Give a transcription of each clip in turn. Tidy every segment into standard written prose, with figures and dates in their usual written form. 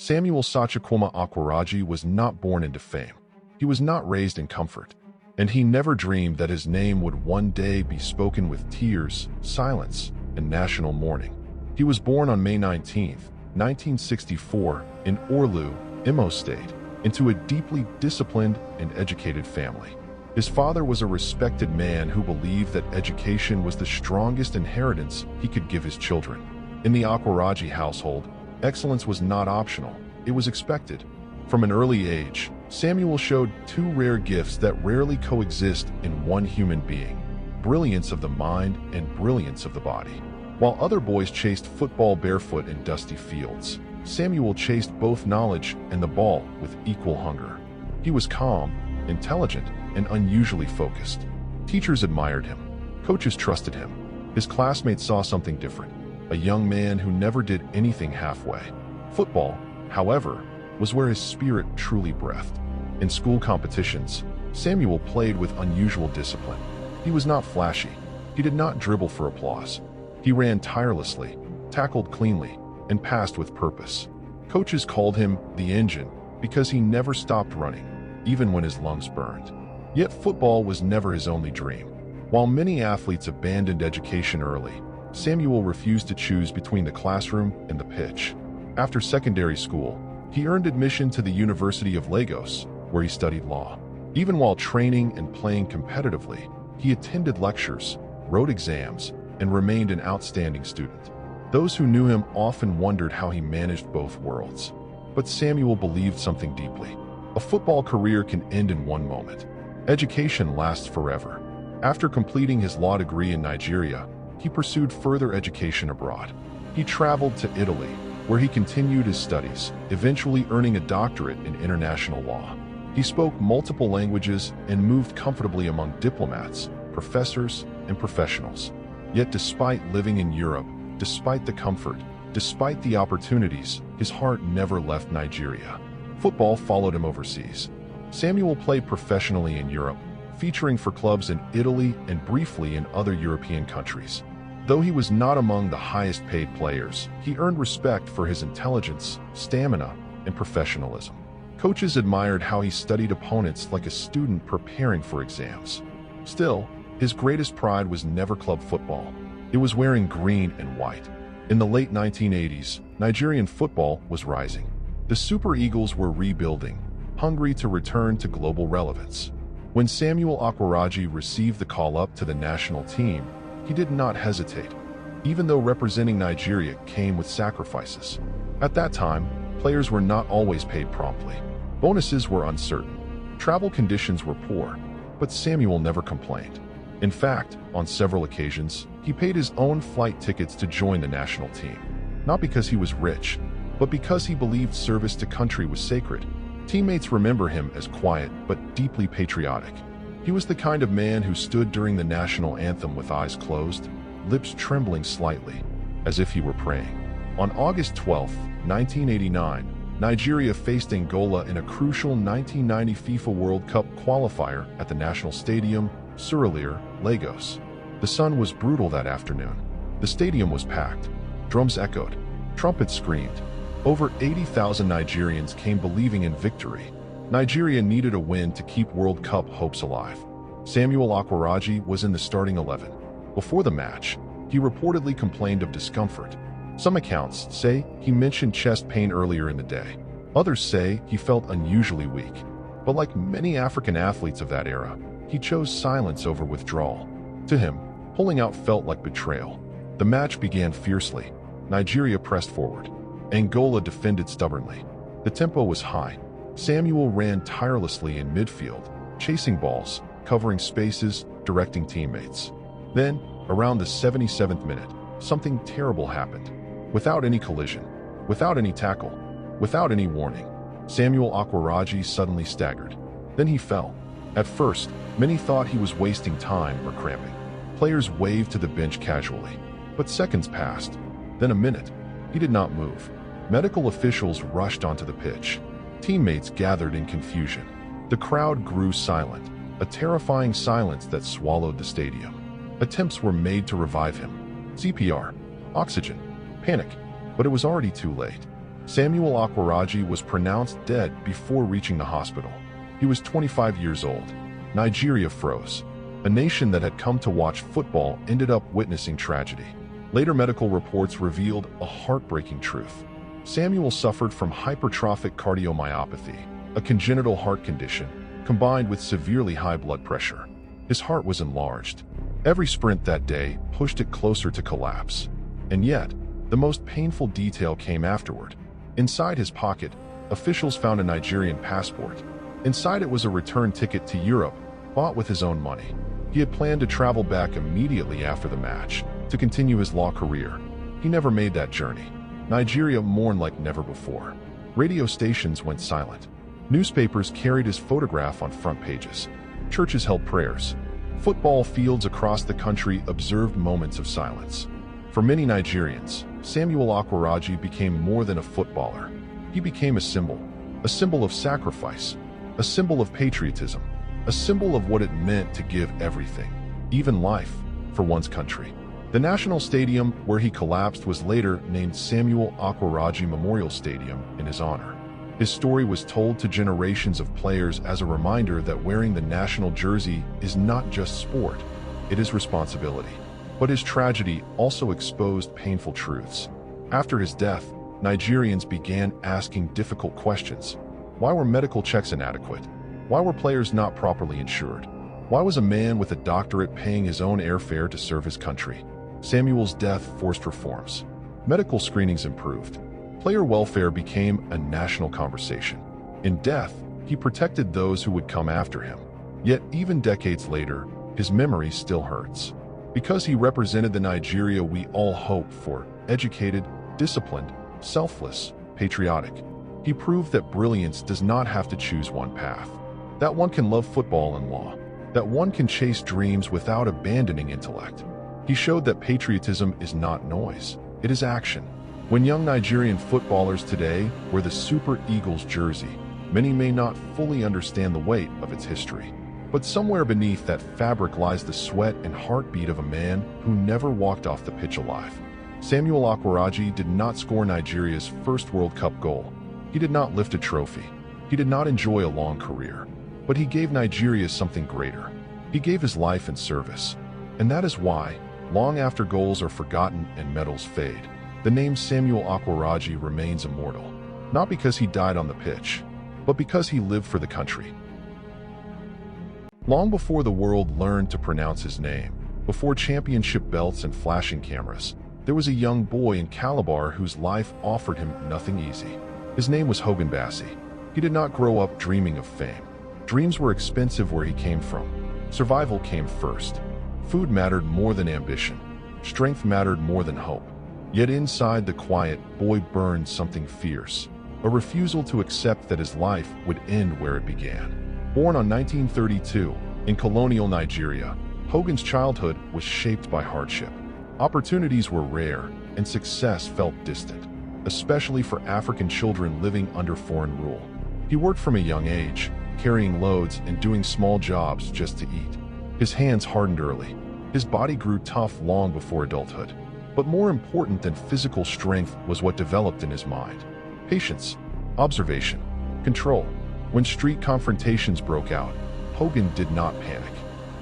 Samuel Sachakwama Okwaraji was not born into fame. He was not raised in comfort, and he never dreamed that his name would one day be spoken with tears, silence, and national mourning. He was born on May 19, 1964, in Orlu, Imo State, into a deeply disciplined and educated family. His father was a respected man who believed that education was the strongest inheritance he could give his children. In the Okwaraji household, excellence was not optional, it was expected. From an early age, Samuel showed two rare gifts that rarely coexist in one human being: brilliance of the mind and brilliance of the body. While other boys chased football barefoot in dusty fields, Samuel chased both knowledge and the ball with equal hunger. He was calm, intelligent, and unusually focused. Teachers admired him. Coaches trusted him. His classmates saw something different, a young man who never did anything halfway. Football, however, was where his spirit truly breathed. In school competitions, Samuel played with unusual discipline. He was not flashy. He did not dribble for applause. He ran tirelessly, tackled cleanly, and passed with purpose. Coaches called him the engine because he never stopped running, even when his lungs burned. Yet football was never his only dream. While many athletes abandoned education early, Samuel refused to choose between the classroom and the pitch. After secondary school, he earned admission to the University of Lagos, where he studied law. Even while training and playing competitively, he attended lectures, wrote exams, and remained an outstanding student. Those who knew him often wondered how he managed both worlds. But Samuel believed something deeply. A football career can end in one moment. Education lasts forever. After completing his law degree in Nigeria, he pursued further education abroad. He traveled to Italy, where he continued his studies, eventually earning a doctorate in international law. He spoke multiple languages and moved comfortably among diplomats, professors, and professionals. Yet despite living in Europe, despite the comfort, despite the opportunities, his heart never left Nigeria. Football followed him overseas. Samuel played professionally in Europe, featuring for clubs in Italy and briefly in other European countries. Though he was not among the highest-paid players, he earned respect for his intelligence, stamina, and professionalism. Coaches admired how he studied opponents like a student preparing for exams. Still, his greatest pride was never club football. It was wearing green and white. In the late 1980s, Nigerian football was rising. The Super Eagles were rebuilding, hungry to return to global relevance. When Samuel Okwaraji received the call-up to the national team, he did not hesitate, even though representing Nigeria came with sacrifices. At that time, players were not always paid promptly. Bonuses were uncertain. Travel conditions were poor, but Samuel never complained. In fact, on several occasions, he paid his own flight tickets to join the national team. Not because he was rich, but because he believed service to country was sacred. Teammates remember him as quiet but deeply patriotic. He was the kind of man who stood during the national anthem with eyes closed, lips trembling slightly, as if he were praying. On August 12, 1989, Nigeria faced Angola in a crucial 1990 FIFA World Cup qualifier at the National Stadium, Surulere, Lagos. The sun was brutal that afternoon. The stadium was packed. Drums echoed. Trumpets screamed. Over 80,000 Nigerians came believing in victory. Nigeria needed a win to keep World Cup hopes alive. Samuel Okwaraji was in the starting 11. Before the match, he reportedly complained of discomfort. Some accounts say he mentioned chest pain earlier in the day. Others say he felt unusually weak. But like many African athletes of that era, he chose silence over withdrawal. To him, pulling out felt like betrayal. The match began fiercely. Nigeria pressed forward. Angola defended stubbornly. The tempo was high. Samuel ran tirelessly in midfield, chasing balls, covering spaces, directing teammates. Then, around the 77th minute, something terrible happened. Without any collision, without any tackle, without any warning, Samuel Okwaraji suddenly staggered. Then he fell. At first, many thought he was wasting time or cramping. Players waved to the bench casually. But seconds passed, then a minute. He did not move. Medical officials rushed onto the pitch. Teammates gathered in confusion. The crowd grew silent, a terrifying silence that swallowed the stadium. Attempts were made to revive him. CPR, oxygen, panic, but it was already too late. Samuel Okwaraji was pronounced dead before reaching the hospital. He was 25 years old. Nigeria froze. A nation that had come to watch football ended up witnessing tragedy. Later medical reports revealed a heartbreaking truth. Samuel suffered from hypertrophic cardiomyopathy, a congenital heart condition, combined with severely high blood pressure. His heart was enlarged. Every sprint that day pushed it closer to collapse. And yet, the most painful detail came afterward. Inside his pocket, officials found a Nigerian passport. Inside it was a return ticket to Europe, bought with his own money. He had planned to travel back immediately after the match, to continue his law career. He never made that journey. Nigeria mourned like never before. Radio stations went silent. Newspapers carried his photograph on front pages. Churches held prayers. Football fields across the country observed moments of silence. For many Nigerians, Samuel Okwaraji became more than a footballer. He became a symbol of sacrifice, a symbol of patriotism, a symbol of what it meant to give everything, even life, for one's country. The national stadium where he collapsed was later named Samuel Okwaraji Memorial Stadium in his honor. His story was told to generations of players as a reminder that wearing the national jersey is not just sport, it is responsibility. But his tragedy also exposed painful truths. After his death, Nigerians began asking difficult questions. Why were medical checks inadequate? Why were players not properly insured? Why was a man with a doctorate paying his own airfare to serve his country? Samuel's death forced reforms. Medical screenings improved. Player welfare became a national conversation. In death, he protected those who would come after him. Yet even decades later, his memory still hurts. Because he represented the Nigeria we all hope for, educated, disciplined, selfless, patriotic. He proved that brilliance does not have to choose one path. That one can love football and law. That one can chase dreams without abandoning intellect. He showed that patriotism is not noise, it is action. When young Nigerian footballers today wear the Super Eagles jersey, many may not fully understand the weight of its history. But somewhere beneath that fabric lies the sweat and heartbeat of a man who never walked off the pitch alive. Samuel Okwaraji did not score Nigeria's first World Cup goal. He did not lift a trophy. He did not enjoy a long career. But he gave Nigeria something greater. He gave his life in service. And that is why, long after goals are forgotten and medals fade, the name Samuel Okwaraji remains immortal. Not because he died on the pitch, but because he lived for the country. Long before the world learned to pronounce his name, before championship belts and flashing cameras, there was a young boy in Calabar whose life offered him nothing easy. His name was Hogan Bassi. He did not grow up dreaming of fame. Dreams were expensive where he came from. Survival came first. Food mattered more than ambition. Strength mattered more than hope. Yet inside the quiet boy burned something fierce, a refusal to accept that his life would end where it began. Born on 1932 in colonial Nigeria, Hogan's childhood was shaped by hardship. Opportunities were rare and success felt distant, especially for African children living under foreign rule. He worked from a young age, carrying loads and doing small jobs just to eat. His hands hardened early. His body grew tough long before adulthood. But more important than physical strength was what developed in his mind. Patience, observation, control. When street confrontations broke out, Hogan did not panic.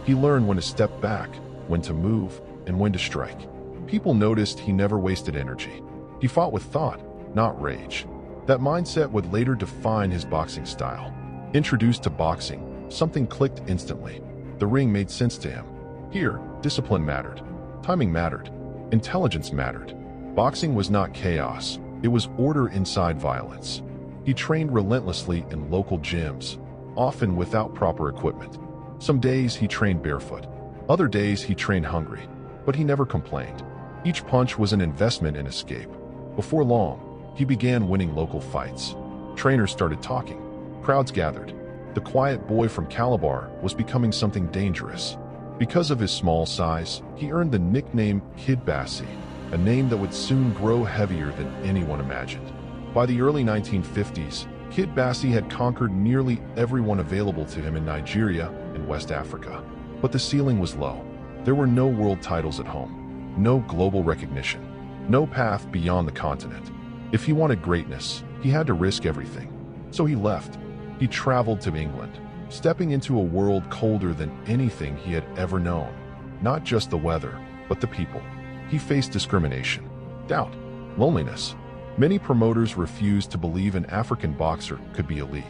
He learned when to step back, when to move, and when to strike. People noticed he never wasted energy. He fought with thought, not rage. That mindset would later define his boxing style. Introduced to boxing, something clicked instantly. The ring made sense to him. Here, discipline mattered. Timing mattered. Intelligence mattered. Boxing was not chaos. It was order inside violence. He trained relentlessly in local gyms, often without proper equipment. Some days he trained barefoot. Other days he trained hungry. But he never complained. Each punch was an investment in escape. Before long, he began winning local fights. Trainers started talking. Crowds gathered. The quiet boy from Calabar was becoming something dangerous. Because of his small size, he earned the nickname Kid Bassi, a name that would soon grow heavier than anyone imagined. By the early 1950s, Kid Bassi had conquered nearly everyone available to him in Nigeria and West Africa. But the ceiling was low. There were no world titles at home, no global recognition, no path beyond the continent. If he wanted greatness, he had to risk everything. So he left. He traveled to England, stepping into a world colder than anything he had ever known. Not just the weather, but the people. He faced discrimination, doubt, loneliness. Many promoters refused to believe an African boxer could be elite.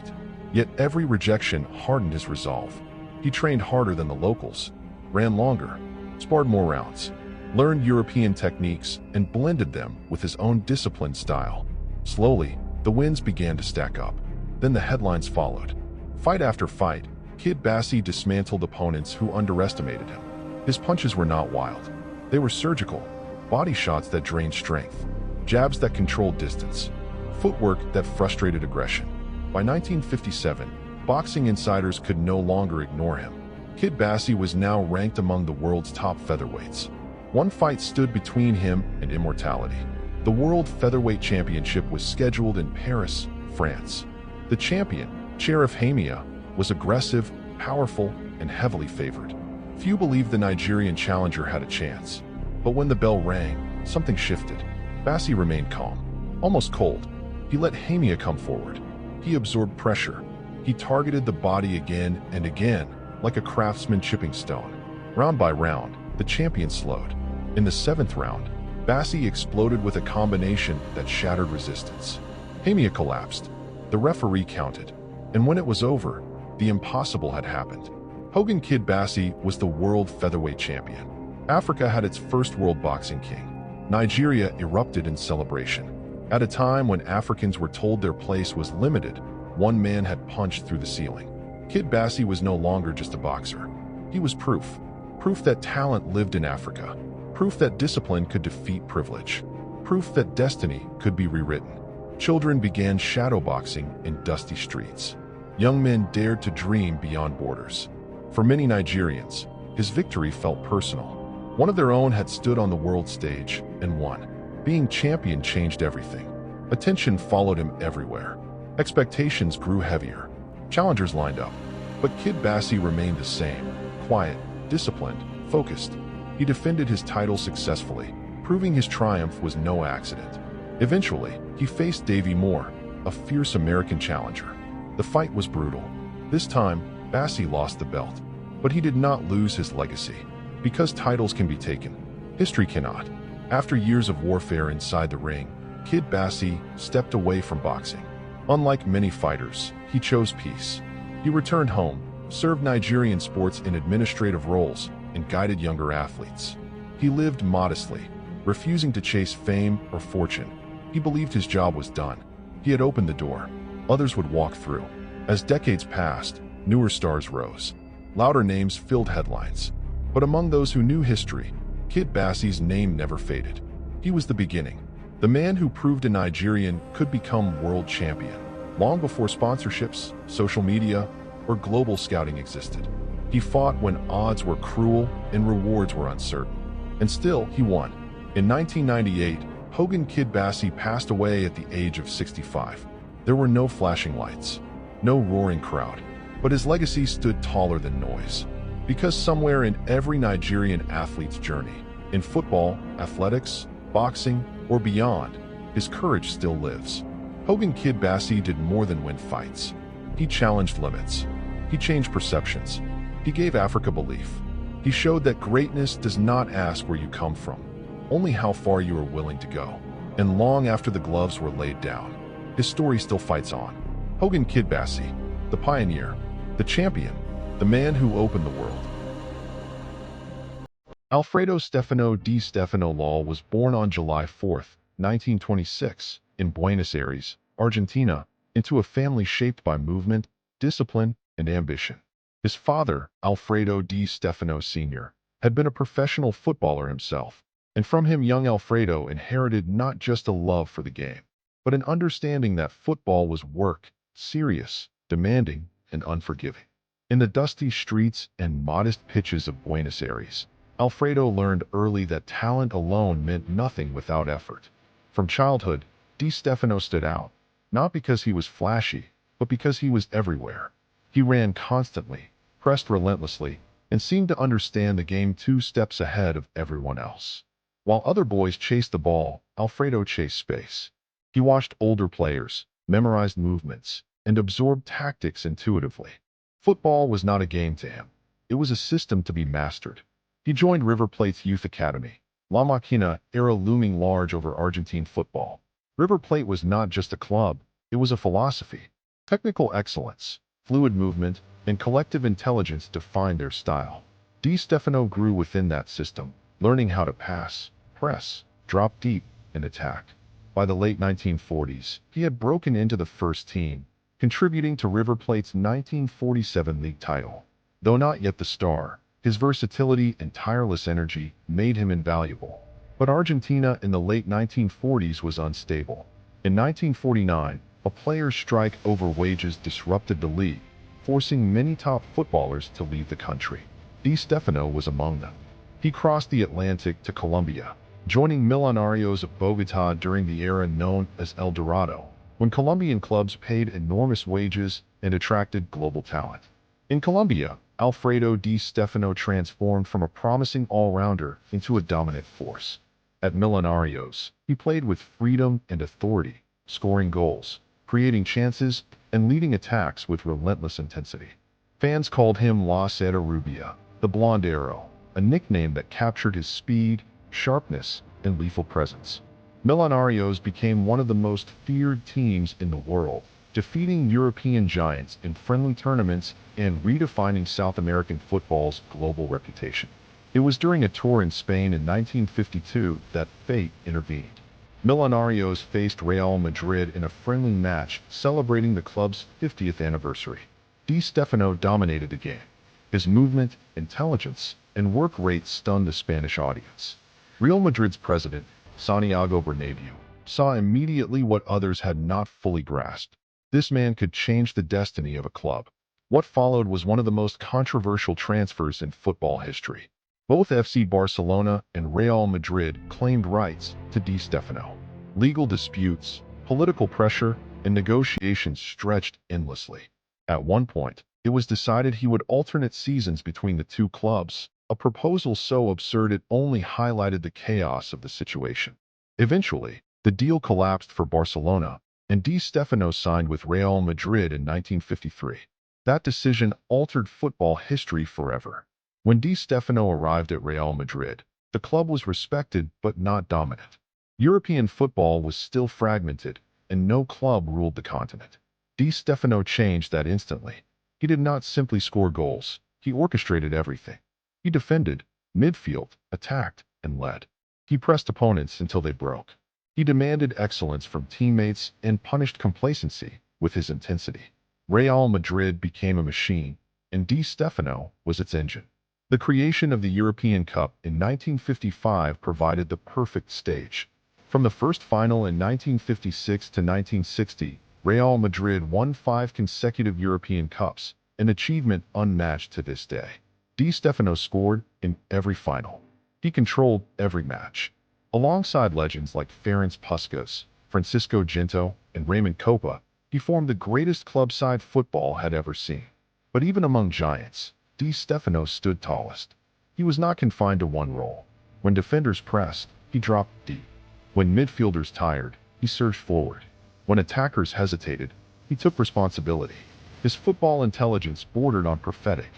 Yet every rejection hardened his resolve. He trained harder than the locals, ran longer, sparred more rounds, learned European techniques, and blended them with his own disciplined style. Slowly, the wins began to stack up. Then the headlines followed. Fight after fight, Kid Bassi dismantled opponents who underestimated him. His punches were not wild. They were surgical, body shots that drained strength, jabs that controlled distance, footwork that frustrated aggression. By 1957, boxing insiders could no longer ignore him. Kid Bassi was now ranked among the world's top featherweights. One fight stood between him and immortality. The World Featherweight Championship was scheduled in Paris, France. The champion, Sheriff Hamia, was aggressive, powerful, and heavily favored. Few believed the Nigerian challenger had a chance. But when the bell rang, something shifted. Bassi remained calm, almost cold. He let Hamia come forward. He absorbed pressure. He targeted the body again and again, like a craftsman chipping stone. Round by round, the champion slowed. In the 7th round, Bassi exploded with a combination that shattered resistance. Hamia collapsed. The referee counted. And when it was over, the impossible had happened. Hogan Kid Bassi was the world featherweight champion. Africa had its first world boxing king. Nigeria erupted in celebration. At a time when Africans were told their place was limited, one man had punched through the ceiling. Kid Bassi was no longer just a boxer. He was proof. Proof that talent lived in Africa. Proof that discipline could defeat privilege. Proof that destiny could be rewritten. Children began shadowboxing in dusty streets. Young men dared to dream beyond borders. For many Nigerians, his victory felt personal. One of their own had stood on the world stage and won. Being champion changed everything. Attention followed him everywhere. Expectations grew heavier. Challengers lined up. But Kid Bassi remained the same, quiet, disciplined, focused. He defended his title successfully, proving his triumph was no accident. Eventually, he faced Davey Moore, a fierce American challenger. The fight was brutal. This time, Bassi lost the belt. But he did not lose his legacy. Because titles can be taken, history cannot. After years of warfare inside the ring, Kid Bassi stepped away from boxing. Unlike many fighters, he chose peace. He returned home, served Nigerian sports in administrative roles, and guided younger athletes. He lived modestly, refusing to chase fame or fortune. He believed his job was done. He had opened the door. Others would walk through. As decades passed, newer stars rose. Louder names filled headlines. But among those who knew history, Kid Bassi's name never faded. He was the beginning. The man who proved a Nigerian could become world champion, long before sponsorships, social media, or global scouting existed. He fought when odds were cruel and rewards were uncertain. And still, he won. In 1998, Hogan Kid Bassi passed away at the age of 65. There were no flashing lights, no roaring crowd, but his legacy stood taller than noise. Because somewhere in every Nigerian athlete's journey, in football, athletics, boxing, or beyond, his courage still lives. Hogan Kid Bassi did more than win fights. He challenged limits. He changed perceptions. He gave Africa belief. He showed that greatness does not ask where you come from, only how far you are willing to go. And long after the gloves were laid down, his story still fights on. Hogan Kid Bassi, the pioneer, the champion, the man who opened the world. Alfredo Stefano di Stefano Lal was born on July 4, 1926, in Buenos Aires, Argentina, into a family shaped by movement, discipline, and ambition. His father, Alfredo di Stefano Sr., had been a professional footballer himself, and from him young Alfredo inherited not just a love for the game, but an understanding that football was work, serious, demanding, and unforgiving. In the dusty streets and modest pitches of Buenos Aires, Alfredo learned early that talent alone meant nothing without effort. From childhood, Di Stefano stood out, not because he was flashy, but because he was everywhere. He ran constantly, pressed relentlessly, and seemed to understand the game 2 steps ahead of everyone else. While other boys chased the ball, Alfredo chased space. He watched older players, memorized movements, and absorbed tactics intuitively. Football was not a game to him. It was a system to be mastered. He joined River Plate's youth academy, La Máquina, era looming large over Argentine football. River Plate was not just a club, it was a philosophy. Technical excellence, fluid movement, and collective intelligence defined their style. Di Stefano grew within that system, learning how to pass, press, drop deep, and attack. By the late 1940s, he had broken into the first team, contributing to River Plate's 1947 league title. Though not yet the star, his versatility and tireless energy made him invaluable. But Argentina in the late 1940s was unstable. In 1949, a players' strike over wages disrupted the league, forcing many top footballers to leave the country. Di Stefano was among them. He crossed the Atlantic to Colombia, joining Millonarios of Bogotá during the era known as El Dorado, when Colombian clubs paid enormous wages and attracted global talent. In Colombia, Alfredo Di Stefano transformed from a promising all-rounder into a dominant force. At Millonarios, he played with freedom and authority, scoring goals, creating chances, and leading attacks with relentless intensity. Fans called him La Seda Rubia, the Blonde Arrow, a nickname that captured his speed, sharpness, and lethal presence. Millonarios became one of the most feared teams in the world, defeating European giants in friendly tournaments and redefining South American football's global reputation. It was during a tour in Spain in 1952 that fate intervened. Millonarios faced Real Madrid in a friendly match celebrating the club's 50th anniversary. Di Stefano dominated the game. His movement, intelligence, and work rate stunned the Spanish audience. Real Madrid's president, Santiago Bernabeu, saw immediately what others had not fully grasped. This man could change the destiny of a club. What followed was one of the most controversial transfers in football history. Both FC Barcelona and Real Madrid claimed rights to Di Stefano. Legal disputes, political pressure, and negotiations stretched endlessly. At one point, it was decided he would alternate seasons between the two clubs, a proposal so absurd it only highlighted the chaos of the situation. Eventually, the deal collapsed for Barcelona, and Di Stefano signed with Real Madrid in 1953. That decision altered football history forever. When Di Stefano arrived at Real Madrid, the club was respected but not dominant. European football was still fragmented, and no club ruled the continent. Di Stefano changed that instantly. He did not simply score goals, he orchestrated everything. He defended, midfield, attacked, and led. He pressed opponents until they broke. He demanded excellence from teammates and punished complacency with his intensity. Real Madrid became a machine, and Di Stefano was its engine. The creation of the European Cup in 1955 provided the perfect stage. From the first final in 1956 to 1960, Real Madrid won 5 consecutive European Cups, an achievement unmatched to this day. Di Stefano scored in every final. He controlled every match. Alongside legends like Ferenc Puskás, Francisco Ginto, and Raymond Kopa, he formed the greatest club-side football had ever seen. But even among giants, Di Stefano stood tallest. He was not confined to one role. When defenders pressed, he dropped deep. When midfielders tired, he surged forward. When attackers hesitated, he took responsibility. His football intelligence bordered on prophetic.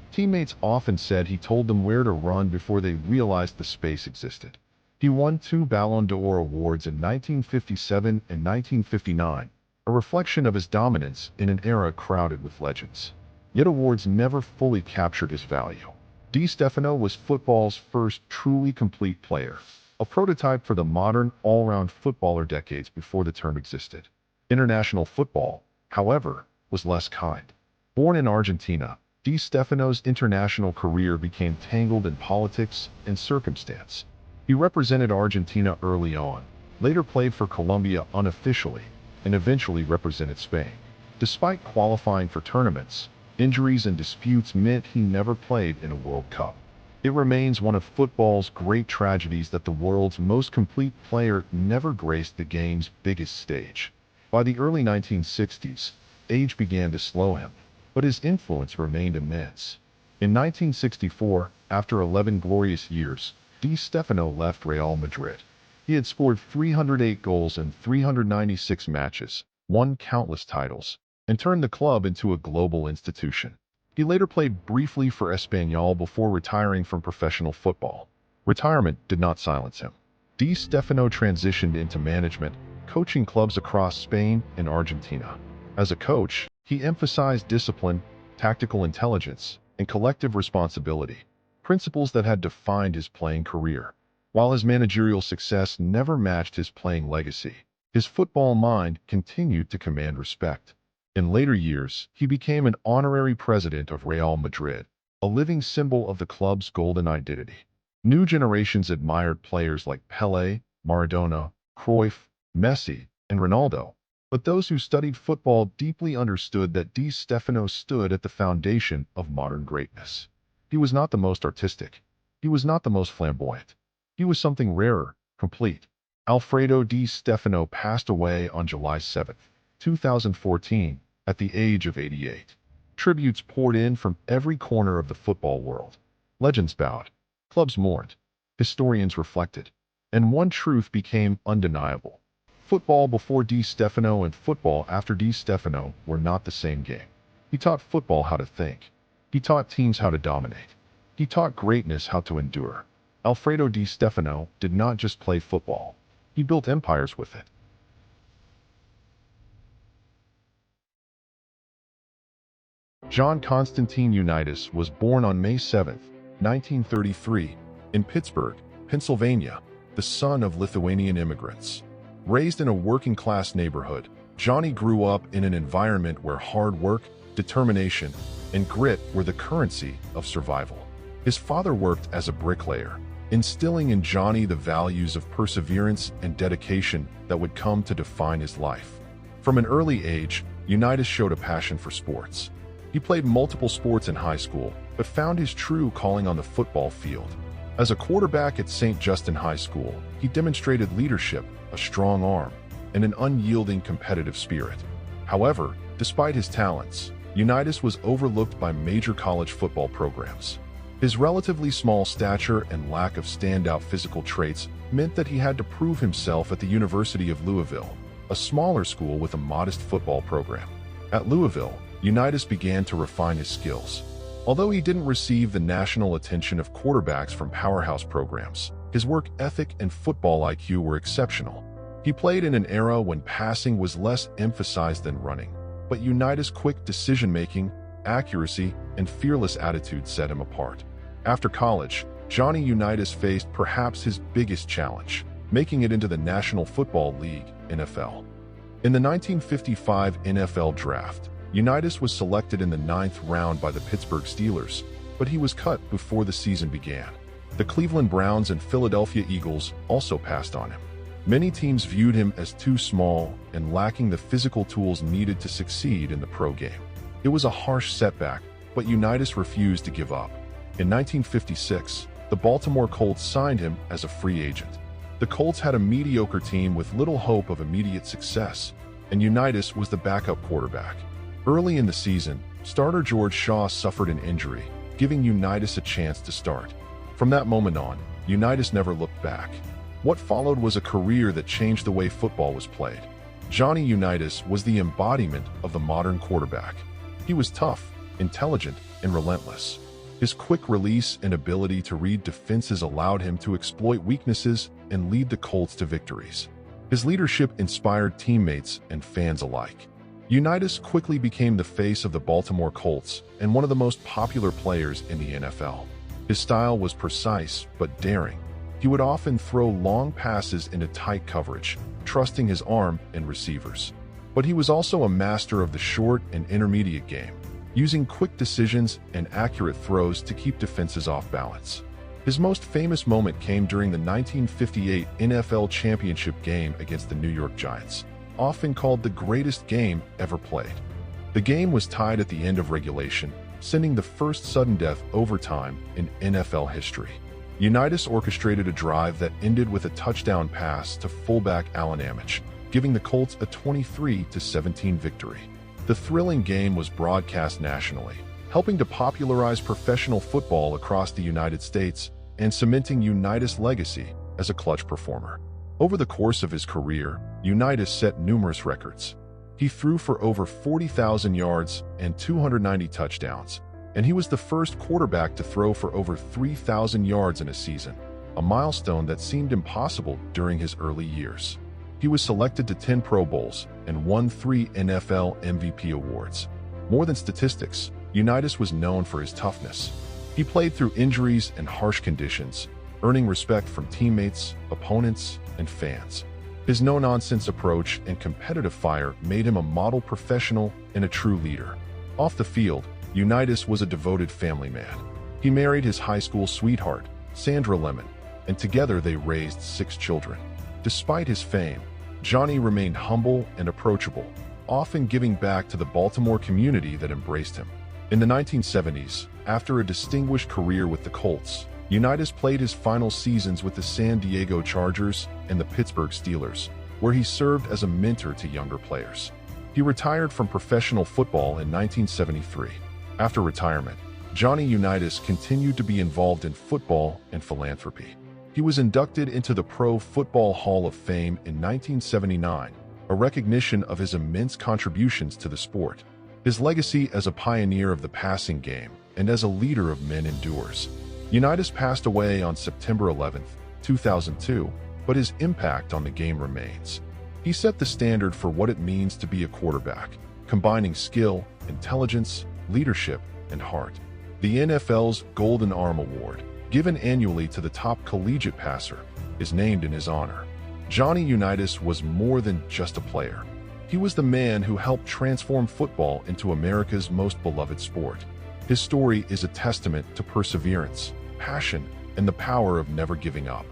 Teammates often said he told them where to run before they realized the space existed. He won 2 Ballon d'Or awards in 1957 and 1959, a reflection of his dominance in an era crowded with legends. Yet awards never fully captured his value. Di Stefano was football's first truly complete player, a prototype for the modern, all-round footballer decades before the term existed. International football, however, was less kind. Born in Argentina, Di Stefano's international career became tangled in politics and circumstance. He represented Argentina early on, later played for Colombia unofficially, and eventually represented Spain. Despite qualifying for tournaments, injuries and disputes meant he never played in a World Cup. It remains one of football's great tragedies that the world's most complete player never graced the game's biggest stage. By the early 1960s, age began to slow him, but his influence remained immense. In 1964, after 11 glorious years, Di Stefano left Real Madrid. He had scored 308 goals in 396 matches, won countless titles, and turned the club into a global institution. He later played briefly for Espanyol before retiring from professional football. Retirement did not silence him. Di Stefano transitioned into management, coaching clubs across Spain and Argentina. As a coach, he emphasized discipline, tactical intelligence, and collective responsibility, principles that had defined his playing career. While his managerial success never matched his playing legacy, his football mind continued to command respect. In later years, he became an honorary president of Real Madrid, a living symbol of the club's golden identity. New generations admired players like Pelé, Maradona, Cruyff, Messi, and Ronaldo, but those who studied football deeply understood that Di Stefano stood at the foundation of modern greatness. He was not the most artistic. He was not the most flamboyant. He was something rarer, complete. Alfredo Di Stefano passed away on July 7, 2014, at the age of 88. Tributes poured in from every corner of the football world. Legends bowed. Clubs mourned. Historians reflected. And one truth became undeniable. Football before Di Stefano and football after Di Stefano were not the same game. He taught football how to think. He taught teams how to dominate. He taught greatness how to endure. Alfredo Di Stefano did not just play football. He built empires with it. John Constantine Unitas was born on May 7, 1933, in Pittsburgh, Pennsylvania, the son of Lithuanian immigrants. Raised in a working-class neighborhood, Johnny grew up in an environment where hard work, determination, and grit were the currency of survival. His father worked as a bricklayer, instilling in Johnny the values of perseverance and dedication that would come to define his life. From an early age, Unitas showed a passion for sports. He played multiple sports in high school, but found his true calling on the football field. As a quarterback at St. Justin High School, he demonstrated leadership, a strong arm, and an unyielding competitive spirit. However, despite his talents, Unitas was overlooked by major college football programs. His relatively small stature and lack of standout physical traits meant that he had to prove himself at the University of Louisville, a smaller school with a modest football program. At Louisville, Unitas began to refine his skills. Although he didn't receive the national attention of quarterbacks from powerhouse programs, his work ethic and football IQ were exceptional. He played in an era when passing was less emphasized than running, but Unitas' quick decision-making, accuracy, and fearless attitude set him apart. After college, Johnny Unitas faced perhaps his biggest challenge, making it into the National Football League, NFL. In the 1955 NFL Draft, Unitas was selected in the 9th round by the Pittsburgh Steelers, but he was cut before the season began. The Cleveland Browns and Philadelphia Eagles also passed on him. Many teams viewed him as too small and lacking the physical tools needed to succeed in the pro game. It was a harsh setback, but Unitas refused to give up. In 1956, the Baltimore Colts signed him as a free agent. The Colts had a mediocre team with little hope of immediate success, and Unitas was the backup quarterback. Early in the season, starter George Shaw suffered an injury, giving Unitas a chance to start. From that moment on, Unitas never looked back. What followed was a career that changed the way football was played. Johnny Unitas was the embodiment of the modern quarterback. He was tough, intelligent, and relentless. His quick release and ability to read defenses allowed him to exploit weaknesses and lead the Colts to victories. His leadership inspired teammates and fans alike. Unitas quickly became the face of the Baltimore Colts and one of the most popular players in the NFL. His style was precise but daring. He would often throw long passes into tight coverage, trusting his arm and receivers. But he was also a master of the short and intermediate game, using quick decisions and accurate throws to keep defenses off balance. His most famous moment came during the 1958 NFL Championship game against the New York Giants, often called the greatest game ever played. The game was tied at the end of regulation, sending the first sudden death overtime in NFL history. Unitas orchestrated a drive that ended with a touchdown pass to fullback Alan Amich, giving the Colts a 23-17 victory. The thrilling game was broadcast nationally, helping to popularize professional football across the United States and cementing Unitas' legacy as a clutch performer. Over the course of his career, Unitas set numerous records. He threw for over 40,000 yards and 290 touchdowns, and he was the first quarterback to throw for over 3,000 yards in a season, a milestone that seemed impossible during his early years. He was selected to 10 Pro Bowls and won 3 NFL MVP awards. More than statistics, Unitas was known for his toughness. He played through injuries and harsh conditions, earning respect from teammates, opponents, and fans. His no-nonsense approach and competitive fire made him a model professional and a true leader. Off the field, Unitas was a devoted family man. He married his high school sweetheart, Sandra Lemon, and together they raised 6 children. Despite his fame, Johnny remained humble and approachable, often giving back to the Baltimore community that embraced him. In the 1970s, after a distinguished career with the Colts, Unitas played his final seasons with the San Diego Chargers and the Pittsburgh Steelers, where he served as a mentor to younger players. He retired from professional football in 1973. After retirement, Johnny Unitas continued to be involved in football and philanthropy. He was inducted into the Pro Football Hall of Fame in 1979, a recognition of his immense contributions to the sport. His legacy as a pioneer of the passing game and as a leader of men endures. Unitas passed away on September 11, 2002, but his impact on the game remains. He set the standard for what it means to be a quarterback, combining skill, intelligence, leadership, and heart. The NFL's Golden Arm Award, given annually to the top collegiate passer, is named in his honor. Johnny Unitas was more than just a player. He was the man who helped transform football into America's most beloved sport. His story is a testament to perseverance, passion, and the power of never giving up.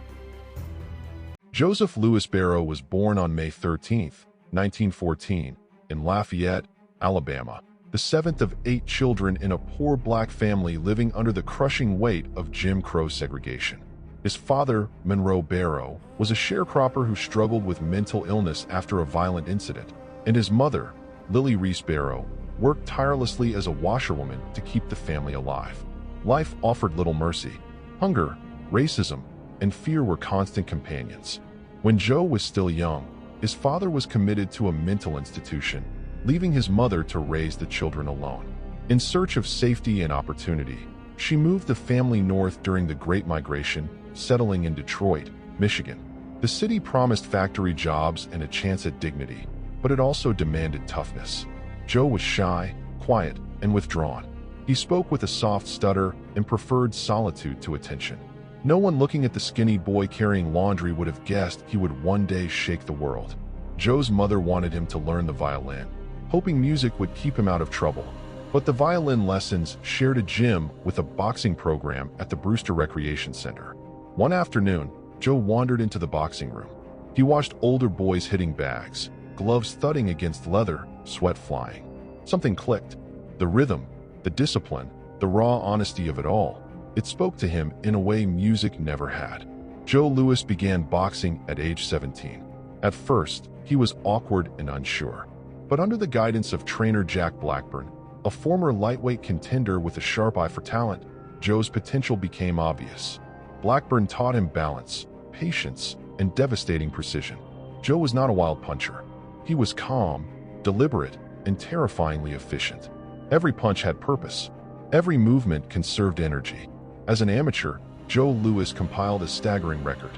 Joseph Louis Barrow was born on May 13, 1914, in Lafayette, Alabama, the 7th of 8 children in a poor black family living under the crushing weight of Jim Crow segregation. His father, Monroe Barrow, was a sharecropper who struggled with mental illness after a violent incident, and his mother, Lily Reese Barrow, worked tirelessly as a washerwoman to keep the family alive. Life offered little mercy. Hunger, racism, and fear were constant companions. When Joe was still young, his father was committed to a mental institution, leaving his mother to raise the children alone. In search of safety and opportunity, she moved the family north during the Great Migration, settling in Detroit, Michigan. The city promised factory jobs and a chance at dignity, but it also demanded toughness. Joe was shy, quiet, and withdrawn. He spoke with a soft stutter and preferred solitude to attention. No one looking at the skinny boy carrying laundry would have guessed he would one day shake the world. Joe's mother wanted him to learn the violin, hoping music would keep him out of trouble. But the violin lessons shared a gym with a boxing program at the Brewster Recreation Center. One afternoon, Joe wandered into the boxing room. He watched older boys hitting bags, gloves thudding against leather, sweat flying. Something clicked. The rhythm, the discipline, the raw honesty of it all. It spoke to him in a way music never had. Joe Louis began boxing at age 17. At first, he was awkward and unsure. But under the guidance of trainer Jack Blackburn, a former lightweight contender with a sharp eye for talent, Joe's potential became obvious. Blackburn taught him balance, patience, and devastating precision. Joe was not a wild puncher. He was calm, deliberate, and terrifyingly efficient. Every punch had purpose. Every movement conserved energy. As an amateur, Joe Louis compiled a staggering record.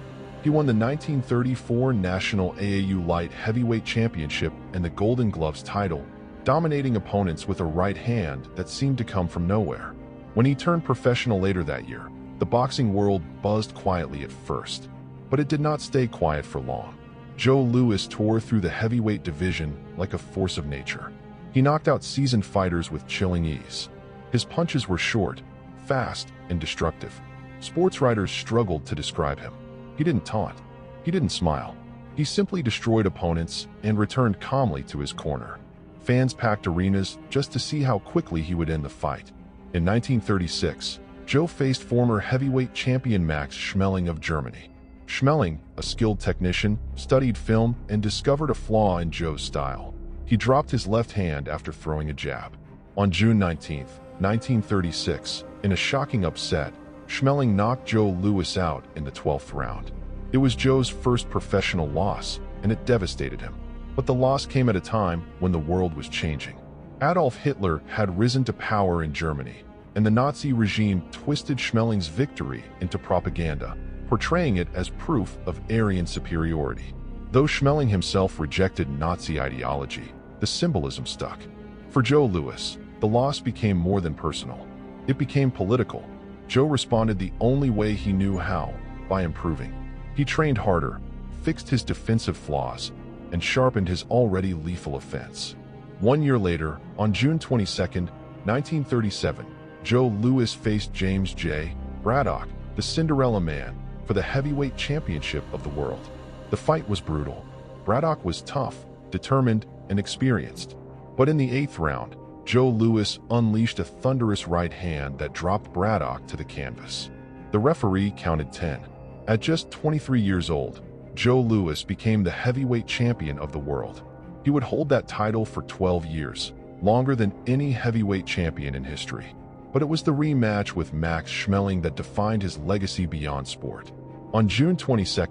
He won the 1934 National AAU Light Heavyweight Championship and the Golden Gloves title, dominating opponents with a right hand that seemed to come from nowhere. When he turned professional later that year, the boxing world buzzed quietly at first, but it did not stay quiet for long. Joe Louis tore through the heavyweight division like a force of nature. He knocked out seasoned fighters with chilling ease. His punches were short, fast, and destructive. Sports writers struggled to describe him. He didn't taunt. He didn't smile. He simply destroyed opponents and returned calmly to his corner. Fans packed arenas just to see how quickly he would end the fight. In 1936, Joe faced former heavyweight champion Max Schmeling of Germany. Schmeling, a skilled technician, studied film and discovered a flaw in Joe's style. He dropped his left hand after throwing a jab. On June 19, 1936, in a shocking upset, Schmeling knocked Joe Louis out in the 12th round. It was Joe's first professional loss, and it devastated him. But the loss came at a time when the world was changing. Adolf Hitler had risen to power in Germany, and the Nazi regime twisted Schmeling's victory into propaganda, portraying it as proof of Aryan superiority. Though Schmeling himself rejected Nazi ideology, the symbolism stuck. For Joe Louis, the loss became more than personal. It became political. Joe responded the only way he knew how, by improving. He trained harder, fixed his defensive flaws, and sharpened his already lethal offense. 1 year later, on June 22, 1937, Joe Louis faced James J. Braddock, the Cinderella Man, for the heavyweight championship of the world. The fight was brutal. Braddock was tough, determined, and experienced. But in the 8th round, Joe Louis unleashed a thunderous right hand that dropped Braddock to the canvas. The referee counted 10. At just 23 years old, Joe Louis became the heavyweight champion of the world. He would hold that title for 12 years, longer than any heavyweight champion in history. But it was the rematch with Max Schmeling that defined his legacy beyond sport. On June 22,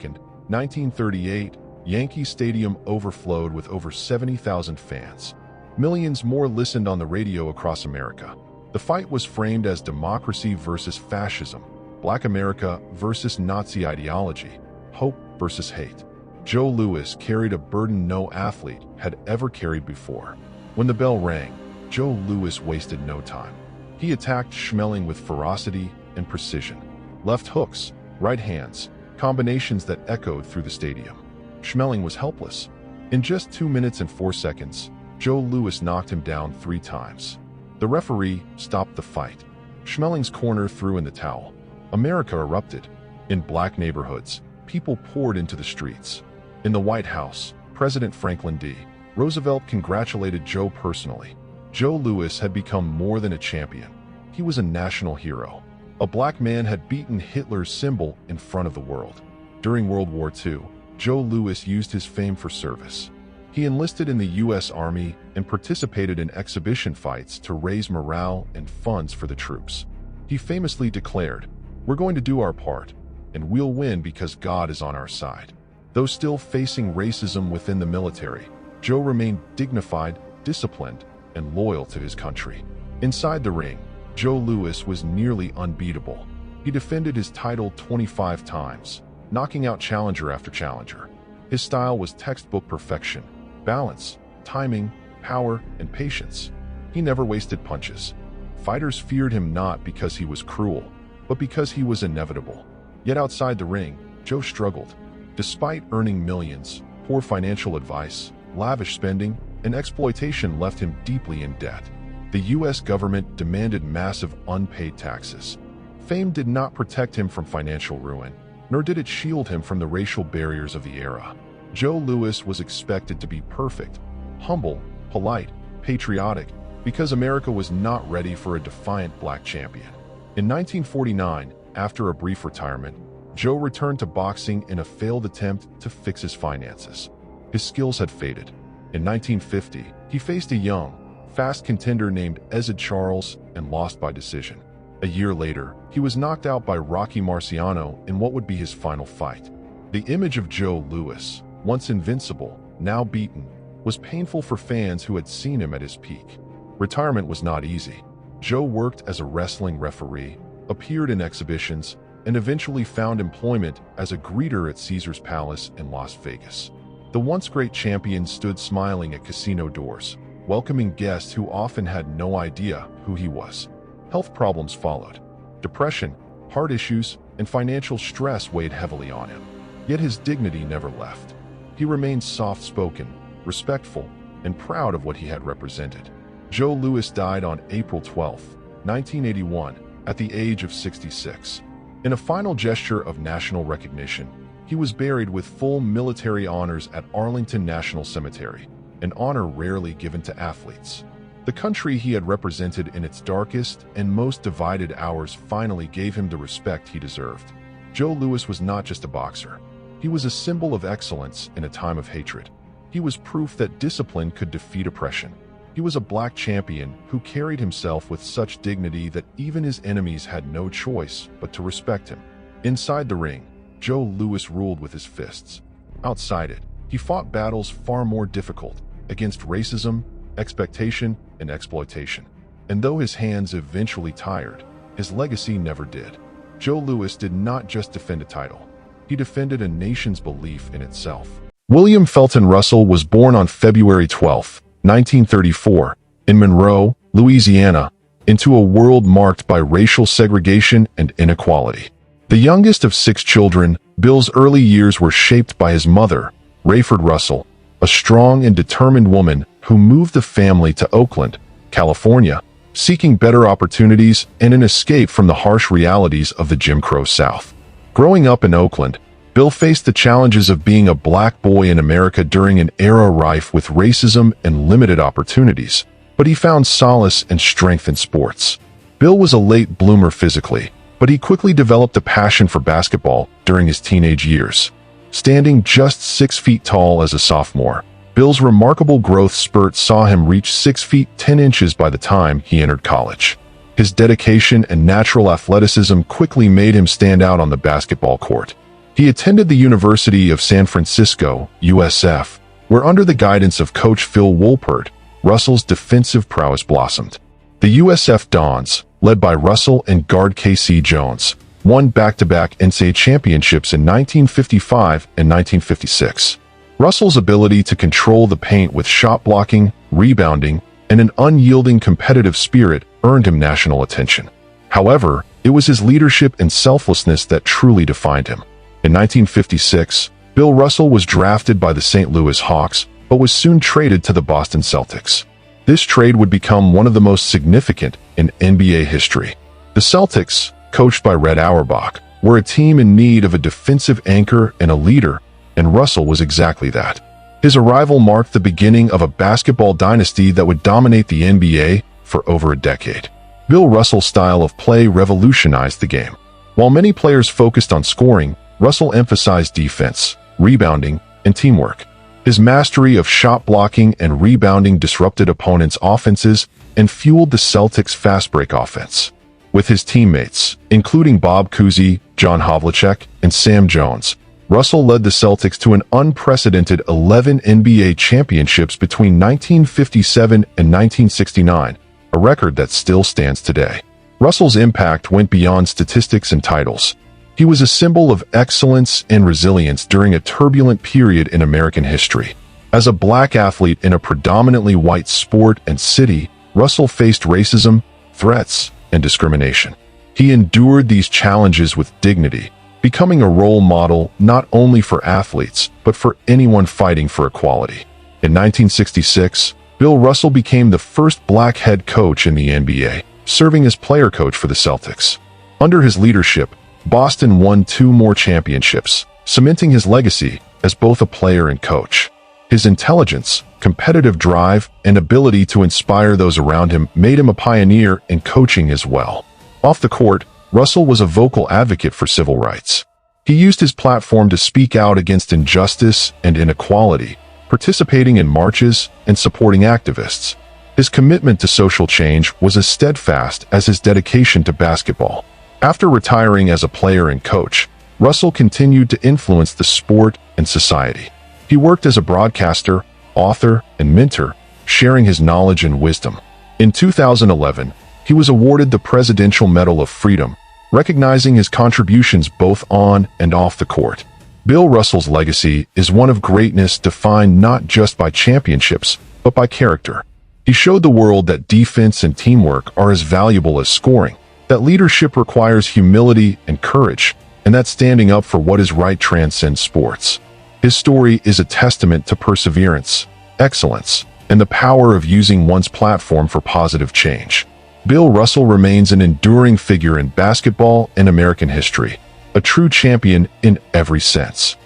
1938, Yankee Stadium overflowed with over 70,000 fans. Millions more listened on the radio across America. The fight was framed as democracy versus fascism, Black America versus Nazi ideology, hope versus hate. Joe Louis carried a burden no athlete had ever carried before. When the bell rang, Joe Louis wasted no time. He attacked Schmeling with ferocity and precision. Left hooks, right hands, combinations that echoed through the stadium. Schmeling was helpless. In just 2 minutes and 4 seconds, Joe Louis knocked him down 3 times. The referee stopped the fight. Schmeling's corner threw in the towel. America erupted. In black neighborhoods, people poured into the streets. In the White House, President Franklin D. Roosevelt congratulated Joe personally. Joe Louis had become more than a champion. He was a national hero. A black man had beaten Hitler's symbol in front of the world. During World War II, Joe Louis used his fame for service. He enlisted in the U.S. Army and participated in exhibition fights to raise morale and funds for the troops. He famously declared, "We're going to do our part, and we'll win because God is on our side." Though still facing racism within the military, Joe remained dignified, disciplined, and loyal to his country. Inside the ring, Joe Louis was nearly unbeatable. He defended his title 25 times, knocking out challenger after challenger. His style was textbook perfection. Balance, timing, power, and patience. He never wasted punches. Fighters feared him not because he was cruel, but because he was inevitable. Yet outside the ring, Joe struggled. Despite earning millions, poor financial advice, lavish spending, and exploitation left him deeply in debt. The U.S. government demanded massive unpaid taxes. Fame did not protect him from financial ruin, nor did it shield him from the racial barriers of the era. Joe Louis was expected to be perfect, humble, polite, patriotic, because America was not ready for a defiant black champion. In 1949, after a brief retirement, Joe returned to boxing in a failed attempt to fix his finances. His skills had faded. In 1950, he faced a young, fast contender named Ezid Charles and lost by decision. A year later, he was knocked out by Rocky Marciano in what would be his final fight. The image of Joe Louis, once invincible, now beaten, was painful for fans who had seen him at his peak. Retirement was not easy. Joe worked as a wrestling referee, appeared in exhibitions, and eventually found employment as a greeter at Caesar's Palace in Las Vegas. The once great champion stood smiling at casino doors, welcoming guests who often had no idea who he was. Health problems followed. Depression, heart issues, and financial stress weighed heavily on him. Yet his dignity never left. He remained soft-spoken, respectful, and proud of what he had represented. Joe Louis died on April 12, 1981, at the age of 66. In a final gesture of national recognition, he was buried with full military honors at Arlington National Cemetery, an honor rarely given to athletes. The country he had represented in its darkest and most divided hours finally gave him the respect he deserved. Joe Louis was not just a boxer. He was a symbol of excellence in a time of hatred. He was proof that discipline could defeat oppression. He was a black champion who carried himself with such dignity that even his enemies had no choice but to respect him. Inside the ring, Joe Louis ruled with his fists. Outside it, he fought battles far more difficult, against racism, expectation, and exploitation. And though his hands eventually tired, his legacy never did. Joe Louis did not just defend a title. He defended a nation's belief in itself. William Felton Russell was born on February 12, 1934, in Monroe, Louisiana, into a world marked by racial segregation and inequality. The youngest of 6 children, Bill's early years were shaped by his mother, Rayford Russell, a strong and determined woman who moved the family to Oakland, California, seeking better opportunities and an escape from the harsh realities of the Jim Crow South. Growing up in Oakland, Bill faced the challenges of being a black boy in America during an era rife with racism and limited opportunities, but he found solace and strength in sports. Bill was a late bloomer physically, but he quickly developed a passion for basketball during his teenage years. Standing just 6 feet tall as a sophomore, Bill's remarkable growth spurt saw him reach 6 feet 10 inches by the time he entered college. His dedication and natural athleticism quickly made him stand out on the basketball court. He attended the University of San Francisco, USF, where under the guidance of coach Phil Wolpert, Russell's defensive prowess blossomed. The USF Dons, led by Russell and guard K.C. Jones, won back-to-back NCAA championships in 1955 and 1956. Russell's ability to control the paint with shot blocking, rebounding, and an unyielding competitive spirit earned him national attention. However, it was his leadership and selflessness that truly defined him. In 1956, Bill Russell was drafted by the St. Louis Hawks, but was soon traded to the Boston Celtics. This trade would become one of the most significant in NBA history. The Celtics, coached by Red Auerbach, were a team in need of a defensive anchor and a leader, and Russell was exactly that. His arrival marked the beginning of a basketball dynasty that would dominate the NBA for over a decade. Bill Russell's style of play revolutionized the game. While many players focused on scoring, Russell emphasized defense, rebounding, and teamwork. His mastery of shot blocking and rebounding disrupted opponents' offenses and fueled the Celtics' fast-break offense. With his teammates, including Bob Cousy, John Havlicek, and Sam Jones, Russell led the Celtics to an unprecedented 11 NBA championships between 1957 and 1969, a record that still stands today. Russell's impact went beyond statistics and titles. He was a symbol of excellence and resilience during a turbulent period in American history. As a black athlete in a predominantly white sport and city, Russell faced racism, threats, and discrimination. He endured these challenges with dignity, becoming a role model not only for athletes, but for anyone fighting for equality. In 1966, Bill Russell became the first black head coach in the NBA, serving as player coach for the Celtics. Under his leadership, Boston won 2 more championships, cementing his legacy as both a player and coach. His intelligence, competitive drive, and ability to inspire those around him made him a pioneer in coaching as well. Off the court, Russell was a vocal advocate for civil rights. He used his platform to speak out against injustice and inequality, participating in marches and supporting activists. His commitment to social change was as steadfast as his dedication to basketball. After retiring as a player and coach, Russell continued to influence the sport and society. He worked as a broadcaster, author, and mentor, sharing his knowledge and wisdom. In 2011, he was awarded the Presidential Medal of Freedom, recognizing his contributions both on and off the court. Bill Russell's legacy is one of greatness defined not just by championships, but by character. He showed the world that defense and teamwork are as valuable as scoring, that leadership requires humility and courage, and that standing up for what is right transcends sports. His story is a testament to perseverance, excellence, and the power of using one's platform for positive change. Bill Russell remains an enduring figure in basketball and American history, a true champion in every sense.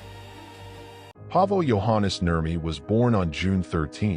Paavo Johannes Nurmi was born on June 13,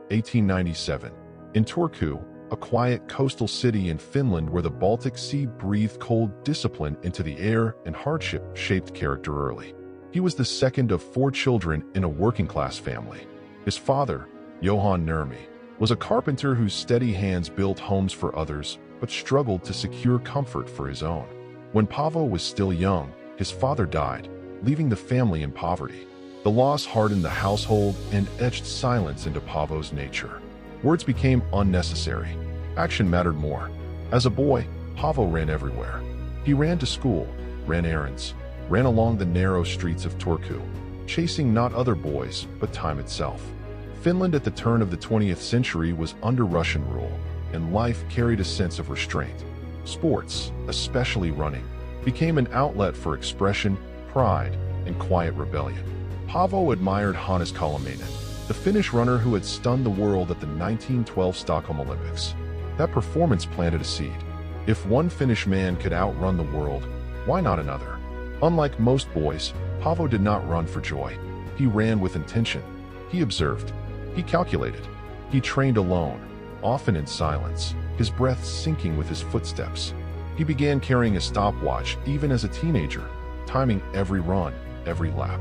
1897, in Turku, a quiet coastal city in Finland where the Baltic Sea breathed cold discipline into the air and hardship shaped character early. He was the second of 4 children in a working-class family. His father, Johan Nurmi, was a carpenter whose steady hands built homes for others, but struggled to secure comfort for his own. When Paavo was still young, his father died, leaving the family in poverty. The loss hardened the household and etched silence into Paavo's nature. Words became unnecessary. Action mattered more. As a boy, Paavo ran everywhere. He ran to school, ran errands, ran along the narrow streets of Turku, chasing not other boys, but time itself. Finland at the turn of the 20th century was under Russian rule, and life carried a sense of restraint. Sports, especially running, became an outlet for expression, pride, and quiet rebellion. Paavo admired Hannes Kalamainen, the Finnish runner who had stunned the world at the 1912 Stockholm Olympics. That performance planted a seed. If one Finnish man could outrun the world, why not another? Unlike most boys, Paavo did not run for joy. He ran with intention. He observed. He calculated. He trained alone, often in silence, his breath sinking with his footsteps. He began carrying a stopwatch even as a teenager, timing every run, every lap.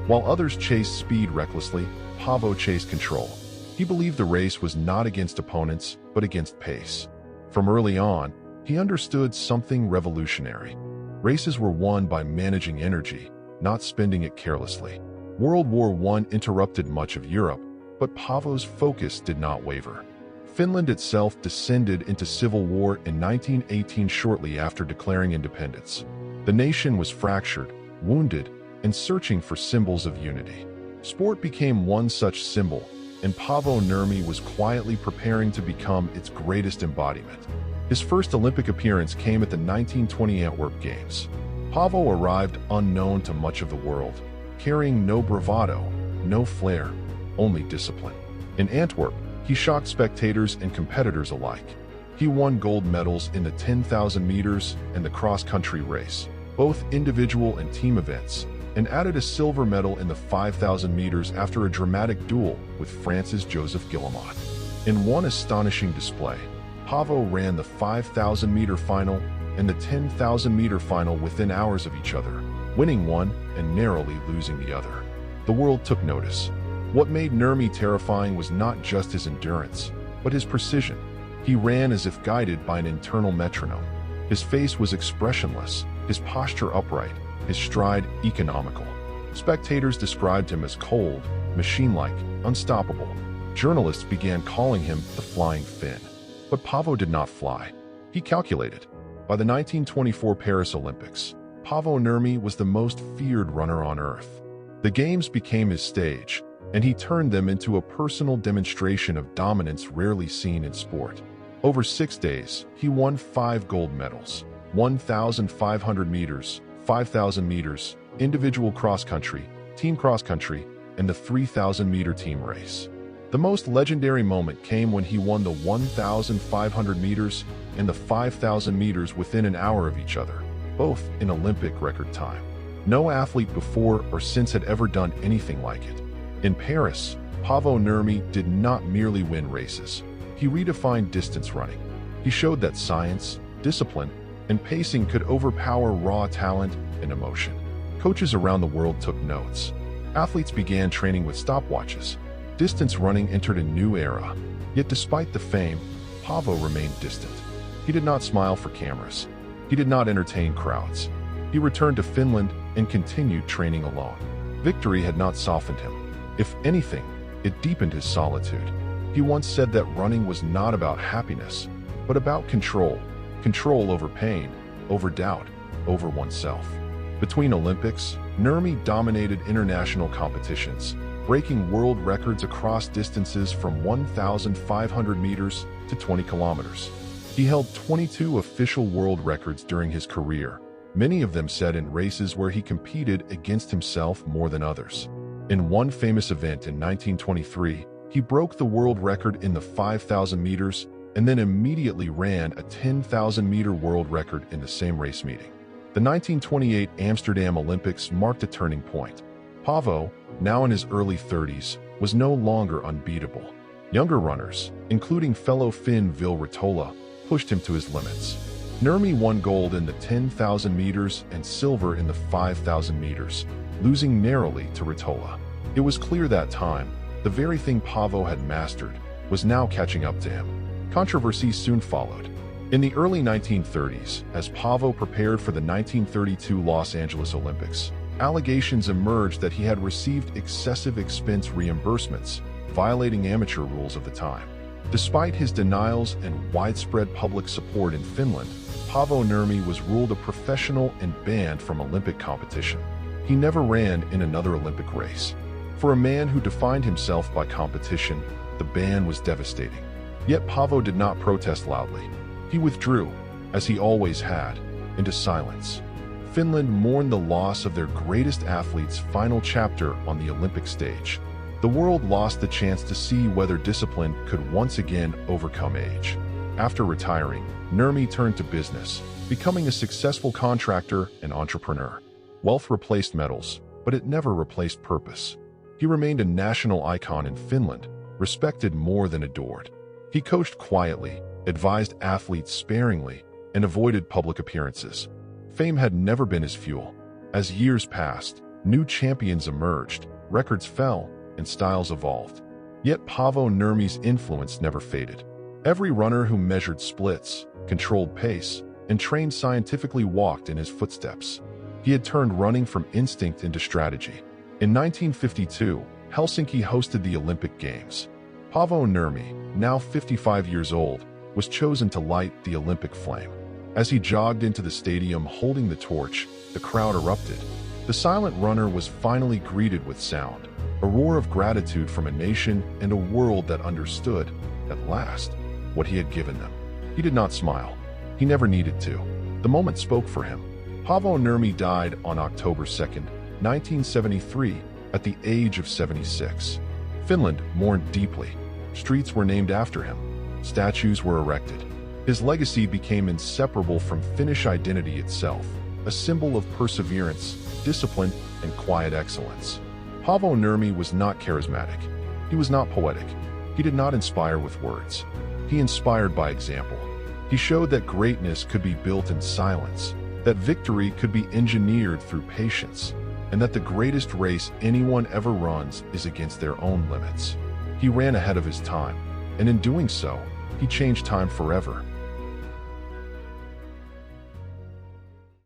While others chased speed recklessly, Paavo chased control. He believed the race was not against opponents, but against pace. From early on, he understood something revolutionary. Races were won by managing energy, not spending it carelessly. World War I interrupted much of Europe, but Paavo's focus did not waver. Finland itself descended into civil war in 1918 shortly after declaring independence. The nation was fractured, wounded, and searching for symbols of unity. Sport became one such symbol, and Paavo Nurmi was quietly preparing to become its greatest embodiment. His first Olympic appearance came at the 1920 Antwerp Games. Paavo arrived unknown to much of the world, carrying no bravado, no flair, only discipline. In Antwerp, he shocked spectators and competitors alike. He won gold medals in the 10,000 meters and the cross-country race, both individual and team events, and added a silver medal in the 5,000 meters after a dramatic duel with France's Joseph Guillemot. In one astonishing display, Paavo ran the 5,000-meter final and the 10,000-meter final within hours of each other, winning one and narrowly losing the other. The world took notice. What made Nurmi terrifying was not just his endurance, but his precision. He ran as if guided by an internal metronome. His face was expressionless, his posture upright, his stride economical. Spectators described him as cold, machine-like, unstoppable. Journalists began calling him the Flying Finn. But Paavo did not fly. He calculated. By the 1924 Paris Olympics, Paavo Nurmi was the most feared runner on earth. The games became his stage, and he turned them into a personal demonstration of dominance rarely seen in sport. Over 6 days, he won 5 gold medals: 1,500 meters, 5,000 meters, individual cross-country, team cross-country, and the 3,000-meter team race. The most legendary moment came when he won the 1,500 meters and the 5,000 meters within an hour of each other, both in Olympic record time. No athlete before or since had ever done anything like it. In Paris, Paavo Nurmi did not merely win races. He redefined distance running. He showed that science, discipline, and pacing could overpower raw talent and emotion. Coaches around the world took notes. Athletes began training with stopwatches. Distance running entered a new era. Yet despite the fame, Paavo remained distant. He did not smile for cameras. He did not entertain crowds. He returned to Finland and continued training alone. Victory had not softened him. If anything, it deepened his solitude. He once said that running was not about happiness, but about control. Control over pain, over doubt, over oneself. Between Olympics, Nurmi dominated international competitions, breaking world records across distances from 1,500 meters to 20 kilometers. He held 22 official world records during his career, many of them set in races where he competed against himself more than others. In one famous event in 1923, he broke the world record in the 5,000 meters and then immediately ran a 10,000-meter world record in the same race meeting. The 1928 Amsterdam Olympics marked a turning point. Paavo, now in his early 30s, was no longer unbeatable. Younger runners, including fellow Finn Ville Ritola, pushed him to his limits. Nurmi won gold in the 10,000 meters and silver in the 5,000 meters, losing narrowly to Ritola. It was clear that time, the very thing Paavo had mastered was now catching up to him. Controversy soon followed. In the early 1930s, as Paavo prepared for the 1932 Los Angeles Olympics, Allegations emerged that he had received excessive expense reimbursements, violating amateur rules of the time. Despite his denials and widespread public support in Finland, Paavo Nurmi was ruled a professional and banned from Olympic competition. He never ran in another Olympic race. For a man who defined himself by competition, the ban was devastating. Yet Paavo did not protest loudly. He withdrew, as he always had, into silence. Finland mourned the loss of their greatest athlete's final chapter on the Olympic stage. The world lost the chance to see whether discipline could once again overcome age. After retiring, Nurmi turned to business, becoming a successful contractor and entrepreneur. Wealth replaced medals, but it never replaced purpose. He remained a national icon in Finland, respected more than adored. He coached quietly, advised athletes sparingly, and avoided public appearances. Fame had never been his fuel. As years passed, new champions emerged, records fell, and styles evolved. Yet Paavo Nurmi's influence never faded. Every runner who measured splits, controlled pace, and trained scientifically walked in his footsteps. He had turned running from instinct into strategy. In 1952, Helsinki hosted the Olympic Games. Paavo Nurmi, now 55 years old, was chosen to light the Olympic flame. As he jogged into the stadium holding the torch, the crowd erupted. The silent runner was finally greeted with sound, a roar of gratitude from a nation and a world that understood, at last, what he had given them. He did not smile. He never needed to. The moment spoke for him. Paavo Nurmi died on October 2, 1973, at the age of 76. Finland mourned deeply. Streets were named after him. Statues were erected. His legacy became inseparable from Finnish identity itself, a symbol of perseverance, discipline, and quiet excellence. Paavo Nurmi was not charismatic. He was not poetic. He did not inspire with words. He inspired by example. He showed that greatness could be built in silence, that victory could be engineered through patience, and that the greatest race anyone ever runs is against their own limits. He ran ahead of his time, and in doing so, he changed time forever.